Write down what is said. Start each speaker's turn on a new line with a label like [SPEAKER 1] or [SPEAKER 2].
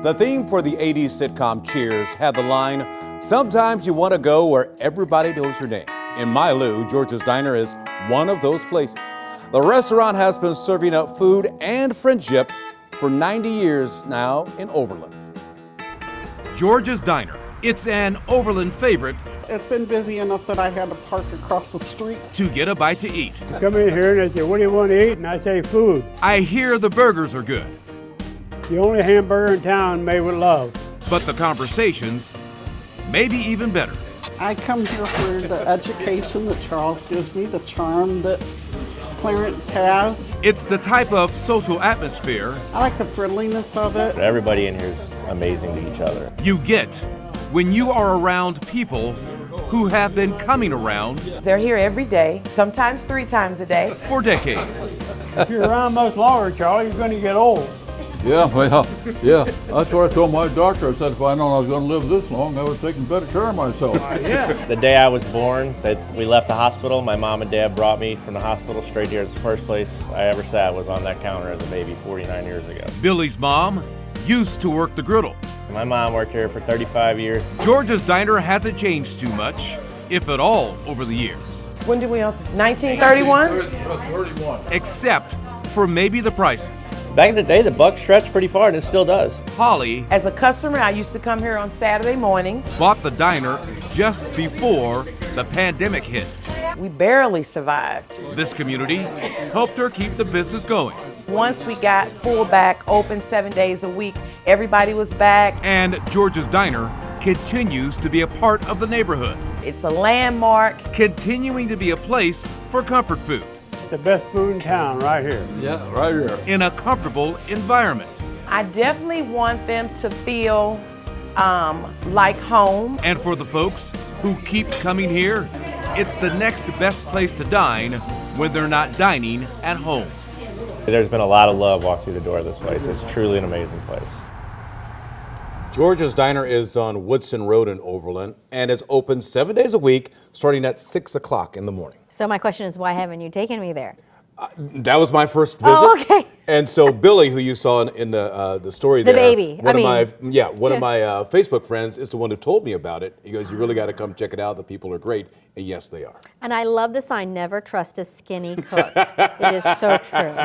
[SPEAKER 1] The theme for the 80s sitcom Cheers had the line, "Sometimes you want to go where everybody knows your name." In Mylou, George's Diner is one of those places. The restaurant has been serving up food and friendship for 90 years now in Overland.
[SPEAKER 2] George's Diner. It's an Overland favorite
[SPEAKER 3] It's been busy enough that I had to park across the street.
[SPEAKER 2] to get a bite to eat.
[SPEAKER 4] Come in here and they say, "What do you want to eat?" And I say, "Food."
[SPEAKER 2] I hear the burgers are good,
[SPEAKER 4] The only hamburger in town made with love.
[SPEAKER 2] but the conversations maybe even better.
[SPEAKER 3] I come here for the education that Charles gives me, the charm that Clarence has.
[SPEAKER 2] It's the type of social atmosphere
[SPEAKER 3] I like the friendliness of it.
[SPEAKER 5] Everybody in here is amazing to each other.
[SPEAKER 2] you get when you are around people who have been coming around
[SPEAKER 6] They're here every day, sometimes 3 times a day.
[SPEAKER 2] for decades.
[SPEAKER 4] If you're around much longer, Charlie, you're going to get old.
[SPEAKER 7] Yeah, well, yeah. That's what I told my doctor. I said if I'd known I was going to live this long, I would have taken better care of myself.
[SPEAKER 4] Yeah.
[SPEAKER 5] The day I was born, that we left the hospital, my mom and dad brought me from the hospital straight here. It's the first place I ever sat was on that counter as a baby 49 years ago.
[SPEAKER 2] Billy's mom used to work the griddle.
[SPEAKER 5] My mom worked here for 35 years.
[SPEAKER 2] George's Diner hasn't changed too much, if at all, over the years,
[SPEAKER 6] When did we open? 1931?
[SPEAKER 7] 31.
[SPEAKER 2] except for maybe the prices.
[SPEAKER 5] Back in the day, the buck stretched pretty far, and it still does.
[SPEAKER 2] Holly
[SPEAKER 6] As a customer, I used to come here on Saturday mornings.
[SPEAKER 2] bought the diner just before the pandemic hit.
[SPEAKER 6] We barely survived.
[SPEAKER 2] This community helped her keep the business going.
[SPEAKER 6] Once we got full back, open 7 days a week, everybody was back.
[SPEAKER 2] And George's Diner continues to be a part of the neighborhood,
[SPEAKER 6] It's a landmark.
[SPEAKER 2] continuing to be a place for comfort food
[SPEAKER 4] It's the best food in town right here.
[SPEAKER 7] Yeah, right here.
[SPEAKER 2] in a comfortable environment.
[SPEAKER 6] I definitely want them to feel like home.
[SPEAKER 2] And for the folks who keep coming here, it's the next best place to dine when they're not dining at home.
[SPEAKER 5] There's been a lot of love walk through the door of this place. It's truly an amazing place.
[SPEAKER 1] George's Diner is on Woodson Road in Overland and is open 7 days a week, starting at 6 o'clock in the morning.
[SPEAKER 8] So my question is, why haven't you taken me there?
[SPEAKER 1] That was my first visit.
[SPEAKER 8] Oh, okay.
[SPEAKER 1] And so Billy, who you saw in the story
[SPEAKER 8] The
[SPEAKER 1] there,
[SPEAKER 8] baby.
[SPEAKER 1] one of my Facebook friends is the one who told me about it. He goes, "You really got to come check it out. The people are great," and yes, they are.
[SPEAKER 8] And I love the sign, "Never trust a skinny cook." It is so true.